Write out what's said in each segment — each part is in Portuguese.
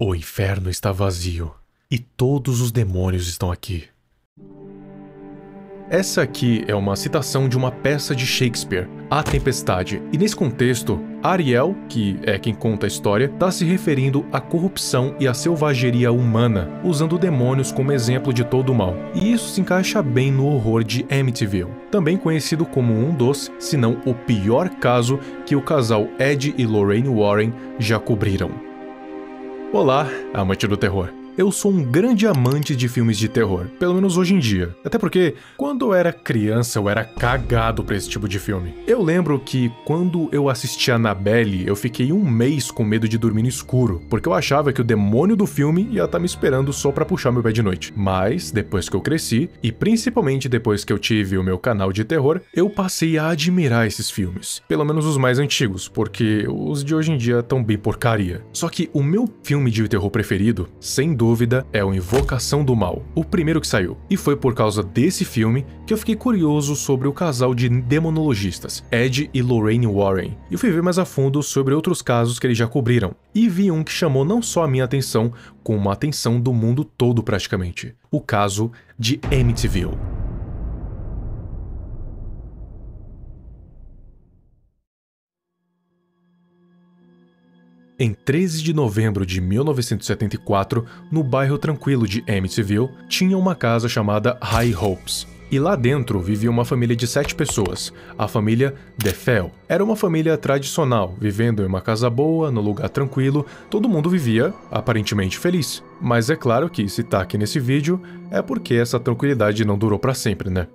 O inferno está vazio e todos os demônios estão aqui. Essa aqui é uma citação de uma peça de Shakespeare, A Tempestade, e nesse contexto, Ariel, que é quem conta a história, está se referindo à corrupção e à selvageria humana, usando demônios como exemplo de todo o mal. E isso se encaixa bem no horror de Amityville, também conhecido como um dos, se não o pior caso que o casal Ed e Lorraine Warren já cobriram. Olá, amante do terror. Eu sou um grande amante de filmes de terror, pelo menos hoje em dia. Até porque, quando eu era criança, eu era cagado pra esse tipo de filme. Eu lembro que, quando eu assisti a Annabelle, eu fiquei um mês com medo de dormir no escuro, porque eu achava que o demônio do filme ia estar me esperando só pra puxar meu pé de noite. Mas, depois que eu cresci, e principalmente depois que eu tive o meu canal de terror, eu passei a admirar esses filmes. Pelo menos os mais antigos, porque os de hoje em dia estão bem porcaria. Só que o meu filme de terror preferido, sem dúvida, é o Invocação do Mal, o primeiro que saiu. E foi por causa desse filme que eu fiquei curioso sobre o casal de demonologistas, Ed e Lorraine Warren. E fui ver mais a fundo sobre outros casos que eles já cobriram. E vi um que chamou não só a minha atenção, como a atenção do mundo todo praticamente. O caso de Amityville. Em 13 de novembro de 1974, no bairro tranquilo de Amityville, tinha uma casa chamada High Hopes. E lá dentro vivia uma família de 7 pessoas, a família DeFeo. Era uma família tradicional, vivendo em uma casa boa, no lugar tranquilo, todo mundo vivia aparentemente feliz. Mas é claro que se tá aqui nesse vídeo, é porque essa tranquilidade não durou para sempre, né?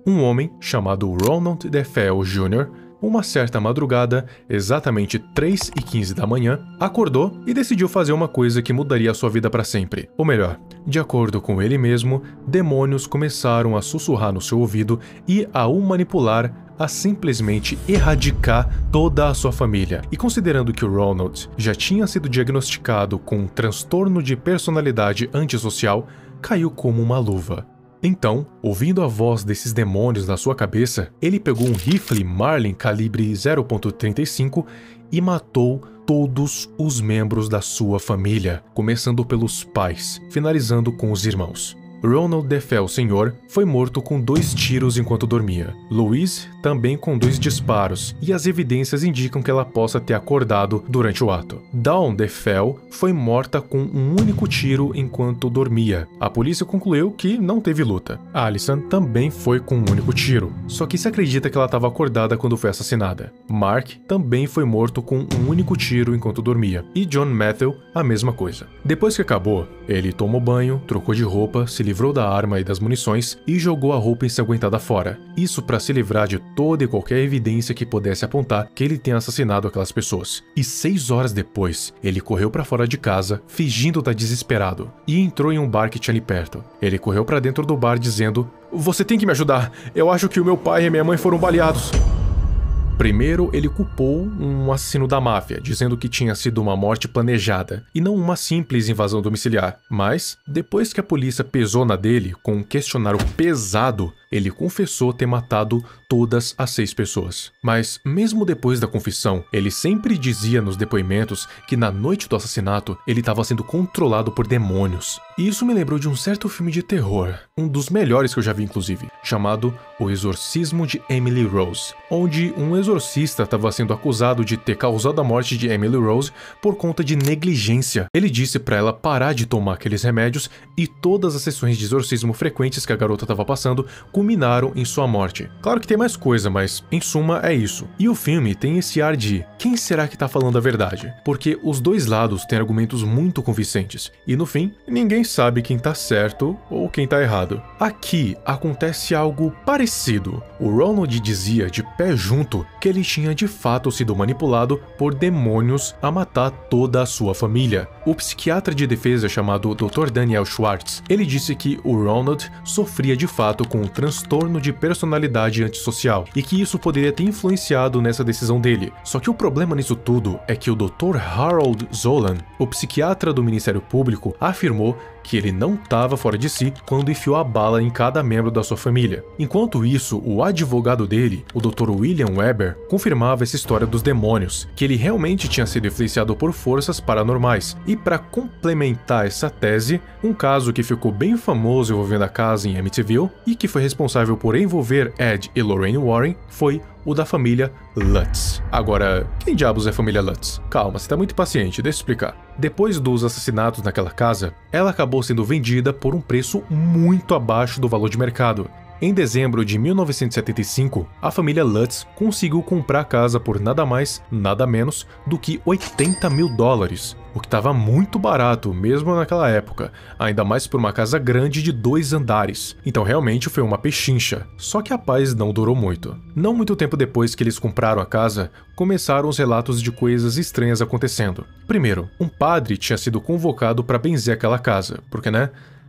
Um homem chamado Ronald DeFeo Jr., uma certa madrugada, exatamente 3h15 da manhã, acordou e decidiu fazer uma coisa que mudaria a sua vida para sempre. Ou melhor, de acordo com ele mesmo, demônios começaram a sussurrar no seu ouvido e a o manipular a simplesmente erradicar toda a sua família. E considerando que o Ronald já tinha sido diagnosticado com um transtorno de personalidade antissocial, caiu como uma luva. Então, ouvindo a voz desses demônios na sua cabeça, ele pegou um rifle Marlin calibre 0.35 e matou todos os membros da sua família, começando pelos pais, finalizando com os irmãos. Ronald DeFeo Sr. foi morto com 2 tiros enquanto dormia. Louise também com 2 disparos, e as evidências indicam que ela possa ter acordado durante o ato. Dawn DeFeo foi morta com um único tiro enquanto dormia. A polícia concluiu que não teve luta. Allison também foi com um único tiro, só que se acredita que ela estava acordada quando foi assassinada. Mark também foi morto com um único tiro enquanto dormia, e John Matthew a mesma coisa. Depois que acabou, ele tomou banho, trocou de roupa, se livrou da arma e das munições e jogou a roupa ensanguentada fora. Isso para se livrar de toda e qualquer evidência que pudesse apontar que ele tenha assassinado aquelas pessoas. E 6 horas depois, ele correu para fora de casa, fingindo estar desesperado, e entrou em um bar que tinha ali perto. Ele correu para dentro do bar dizendo: "Você tem que me ajudar, eu acho que o meu pai e minha mãe foram baleados." Primeiro, ele culpou um assassino da máfia, dizendo que tinha sido uma morte planejada, e não uma simples invasão domiciliar. Mas, depois que a polícia pesou na dele, com um questionário pesado, ele confessou ter matado todas as 6 pessoas. Mas, mesmo depois da confissão, ele sempre dizia nos depoimentos que na noite do assassinato, ele estava sendo controlado por demônios. E isso me lembrou de um certo filme de terror, um dos melhores que eu já vi inclusive, chamado O Exorcismo de Emily Rose, onde um exorcista estava sendo acusado de ter causado a morte de Emily Rose por conta de negligência. Ele disse para ela parar de tomar aqueles remédios e todas as sessões de exorcismo frequentes que a garota estava passando culminaram em sua morte. Claro que tem mais coisa, mas em suma é isso. E o filme tem esse ar de quem será que tá falando a verdade? Porque os dois lados têm argumentos muito convincentes e no fim, ninguém sabe quem tá certo ou quem tá errado. Aqui acontece algo parecido. O Ronald dizia de pé junto que ele tinha de fato sido manipulado por demônios a matar toda a sua família. O psiquiatra de defesa chamado Dr. Daniel Schwartz, ele disse que o Ronald sofria de fato com um transtorno de personalidade antissocial e que isso poderia ter influenciado nessa decisão dele. Só que o problema nisso tudo é que o Dr. Harold Zolan, o psiquiatra do Ministério Público, afirmou que ele não estava fora de si quando enfiou a bala em cada membro da sua família. Enquanto isso, o advogado dele, o Dr. William Weber, confirmava essa história dos demônios, que ele realmente tinha sido influenciado por forças paranormais. E para complementar essa tese, um caso que ficou bem famoso envolvendo a casa em Amityville e que foi responsável por envolver Ed e Lorraine Warren foi o da família Lutz. Agora, quem diabos é a família Lutz? Calma, você tá muito impaciente, deixa eu explicar. Depois dos assassinatos naquela casa, ela acabou sendo vendida por um preço muito abaixo do valor de mercado. Em dezembro de 1975, a família Lutz conseguiu comprar a casa por nada mais, nada menos do que $80 mil, o que estava muito barato mesmo naquela época, ainda mais por uma casa grande de 2 andares. Então realmente foi uma pechincha, só que a paz não durou muito. Não muito tempo depois que eles compraram a casa, começaram os relatos de coisas estranhas acontecendo. Primeiro, um padre tinha sido convocado para benzer aquela casa, porque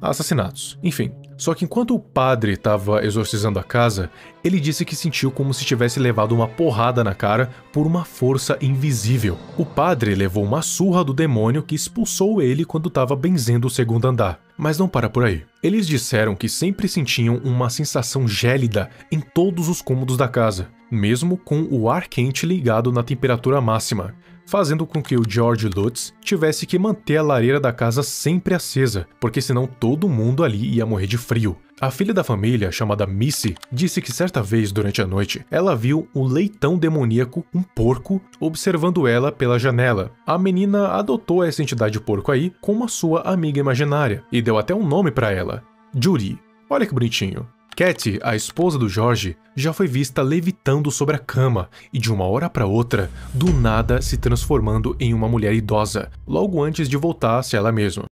assassinatos. Enfim, só que enquanto o padre estava exorcizando a casa, ele disse que sentiu como se tivesse levado uma porrada na cara por uma força invisível. O padre levou uma surra do demônio que expulsou ele quando estava benzendo o segundo andar. Mas não para por aí. Eles disseram que sempre sentiam uma sensação gélida em todos os cômodos da casa, mesmo com o ar quente ligado na temperatura máxima, fazendo com que o George Lutz tivesse que manter a lareira da casa sempre acesa, porque senão todo mundo ali ia morrer de frio. A filha da família, chamada Missy, disse que certa vez durante a noite, ela viu um leitão demoníaco, um porco, observando ela pela janela. A menina adotou essa entidade porco aí como a sua amiga imaginária, e deu até um nome pra ela, Judy. Olha que bonitinho. Katie, a esposa do George, já foi vista levitando sobre a cama e de uma hora para outra, do nada se transformando em uma mulher idosa, logo antes de voltar a ser ela mesma.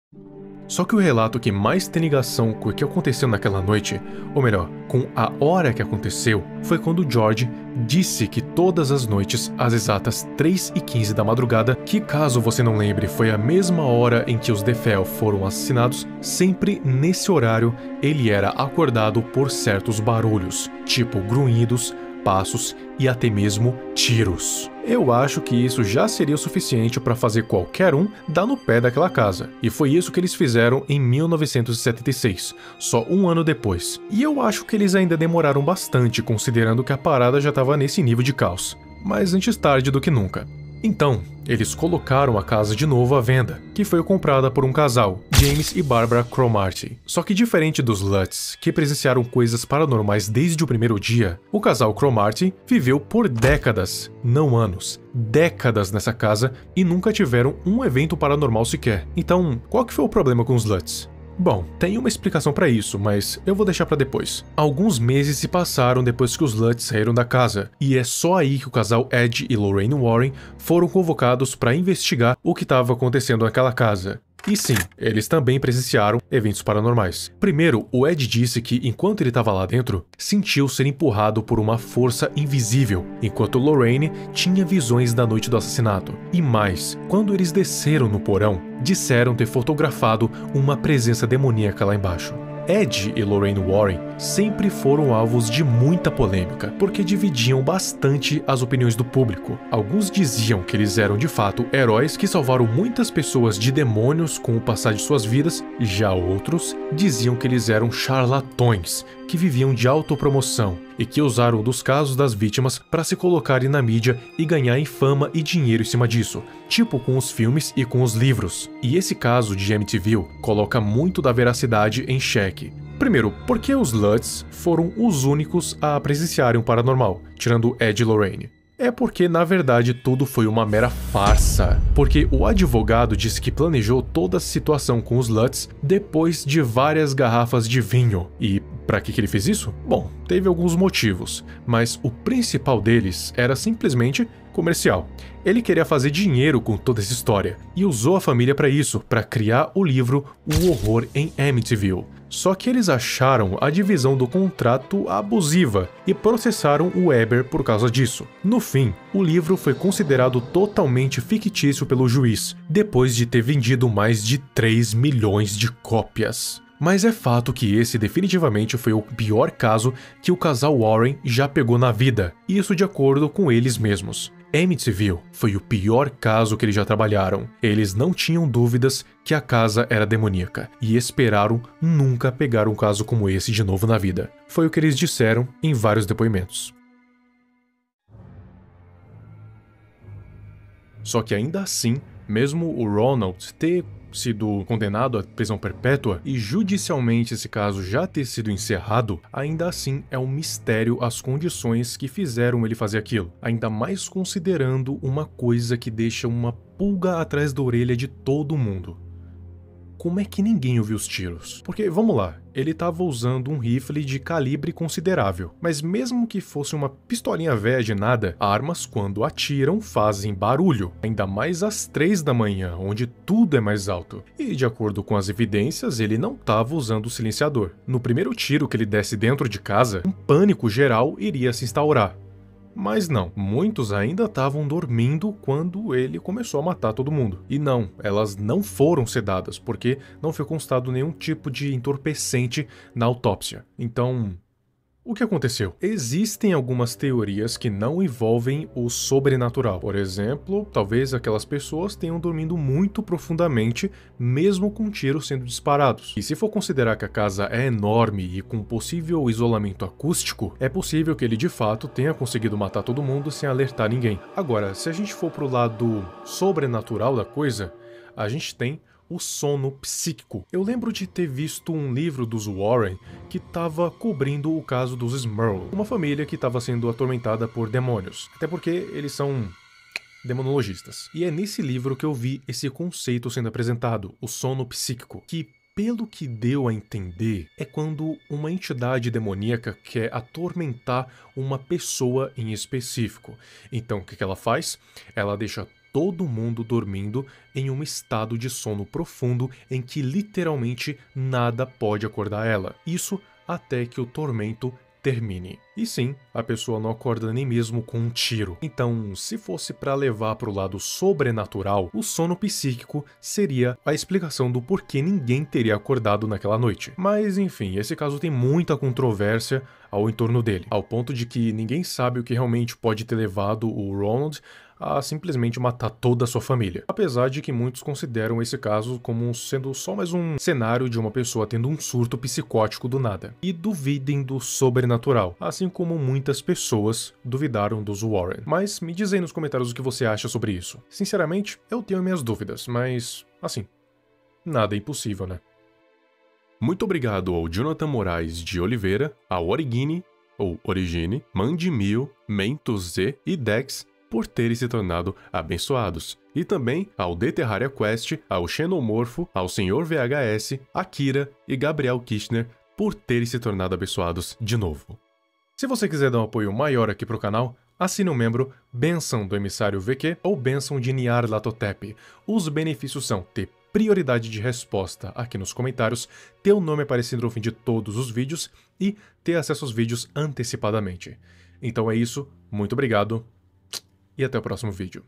Só que o relato que mais tem ligação com o que aconteceu naquela noite, ou melhor, com a hora que aconteceu, foi quando George disse que todas as noites, às exatas 3h15 da madrugada, que caso você não lembre, foi a mesma hora em que os DeFeo foram assassinados, sempre nesse horário ele era acordado por certos barulhos, tipo grunhidos, passos e até mesmo tiros. Eu acho que isso já seria o suficiente para fazer qualquer um dar no pé daquela casa. E foi isso que eles fizeram em 1976, só um ano depois. E eu acho que eles ainda demoraram bastante, considerando que a parada já estava nesse nível de caos. Mas antes tarde do que nunca. Então, eles colocaram a casa de novo à venda, que foi comprada por um casal, James e Barbara Cromartie. Só que diferente dos Lutz, que presenciaram coisas paranormais desde o primeiro dia, o casal Cromartie viveu por décadas, não anos, décadas nessa casa e nunca tiveram um evento paranormal sequer. Então, qual que foi o problema com os Lutz? Bom, tem uma explicação para isso, mas eu vou deixar para depois. Alguns meses se passaram depois que os Lutz saíram da casa, e é só aí que o casal Ed e Lorraine Warren foram convocados para investigar o que estava acontecendo naquela casa. E sim, eles também presenciaram eventos paranormais. Primeiro, o Ed disse que, enquanto ele estava lá dentro, sentiu ser empurrado por uma força invisível, enquanto Lorraine tinha visões da noite do assassinato. E mais, quando eles desceram no porão, disseram ter fotografado uma presença demoníaca lá embaixo. Ed e Lorraine Warren sempre foram alvos de muita polêmica, porque dividiam bastante as opiniões do público. Alguns diziam que eles eram de fato heróis que salvaram muitas pessoas de demônios com o passar de suas vidas, já outros diziam que eles eram charlatões, que viviam de autopromoção e que usaram dos casos das vítimas para se colocarem na mídia e ganharem fama e dinheiro em cima disso, tipo com os filmes e com os livros. E esse caso de Amityville coloca muito da veracidade em xeque. Primeiro, porque os Lutz foram os únicos a presenciarem o paranormal, tirando Ed e Lorraine. É porque, na verdade, tudo foi uma mera farsa. Porque o advogado disse que planejou toda a situação com os Lutz depois de várias garrafas de vinho. E para que ele fez isso? Bom, teve alguns motivos, mas o principal deles era simplesmente comercial. Ele queria fazer dinheiro com toda essa história e usou a família para isso, para criar o livro O Horror em Amityville. Só que eles acharam a divisão do contrato abusiva e processaram o Weber por causa disso. No fim, o livro foi considerado totalmente fictício pelo juiz, depois de ter vendido mais de 3 milhões de cópias. Mas é fato que esse definitivamente foi o pior caso que o casal Warren já pegou na vida, isso de acordo com eles mesmos. Amityville foi o pior caso que eles já trabalharam. Eles não tinham dúvidas que a casa era demoníaca e esperaram nunca pegar um caso como esse de novo na vida. Foi o que eles disseram em vários depoimentos. Só que ainda assim, mesmo o Ronald ter sido condenado à prisão perpétua e judicialmente esse caso já ter sido encerrado, ainda assim é um mistério as condições que fizeram ele fazer aquilo, ainda mais considerando uma coisa que deixa uma pulga atrás da orelha de todo mundo. Como é que ninguém ouviu os tiros? Porque, vamos lá, ele estava usando um rifle de calibre considerável, mas mesmo que fosse uma pistolinha velha de nada, armas quando atiram fazem barulho, ainda mais às 3 da manhã, onde tudo é mais alto. E de acordo com as evidências, ele não estava usando o silenciador. No primeiro tiro que ele desse dentro de casa, um pânico geral iria se instaurar. Mas não, muitos ainda estavam dormindo quando ele começou a matar todo mundo. E não, elas não foram sedadas, porque não foi constado nenhum tipo de entorpecente na autópsia. Então, o que aconteceu? Existem algumas teorias que não envolvem o sobrenatural. Por exemplo, talvez aquelas pessoas tenham dormido muito profundamente, mesmo com tiros sendo disparados. E se for considerar que a casa é enorme e com possível isolamento acústico, é possível que ele de fato tenha conseguido matar todo mundo sem alertar ninguém. Agora, se a gente for pro lado sobrenatural da coisa, a gente tem o sono psíquico. Eu lembro de ter visto um livro dos Warren que estava cobrindo o caso dos Smurl, uma família que estava sendo atormentada por demônios, até porque eles são demonologistas. E é nesse livro que eu vi esse conceito sendo apresentado, o sono psíquico, que pelo que deu a entender, é quando uma entidade demoníaca quer atormentar uma pessoa em específico. Então o que ela faz? Ela deixa todo mundo dormindo em um estado de sono profundo em que literalmente nada pode acordar ela. Isso até que o tormento termine. E sim, a pessoa não acorda nem mesmo com um tiro. Então, se fosse para levar para o lado sobrenatural, o sono psíquico seria a explicação do porquê ninguém teria acordado naquela noite. Mas enfim, esse caso tem muita controvérsia ao entorno dele, ao ponto de que ninguém sabe o que realmente pode ter levado o Ronald a simplesmente matar toda a sua família. Apesar de que muitos consideram esse caso como sendo só mais um cenário de uma pessoa tendo um surto psicótico do nada. E duvidem do sobrenatural, assim como muitas pessoas duvidaram dos Warren. Mas me diz aí nos comentários o que você acha sobre isso. Sinceramente, eu tenho minhas dúvidas, mas, assim, nada é impossível, né? Muito obrigado ao Jonathan Moraes de Oliveira, ao Origini, ou Origine, Mandimil, Mentos Z e Dex, por terem se tornado abençoados. E também ao The Terraria Quest, ao Xenomorfo, ao Sr. VHS, Akira e Gabriel Kirchner por terem se tornado abençoados de novo. Se você quiser dar um apoio maior aqui pro canal, assine um membro Bênção do Emissário VQ ou Bênção de Nyarlathotep. Os benefícios são ter prioridade de resposta aqui nos comentários, ter o nome aparecendo no fim de todos os vídeos e ter acesso aos vídeos antecipadamente. Então é isso, muito obrigado e até o próximo vídeo.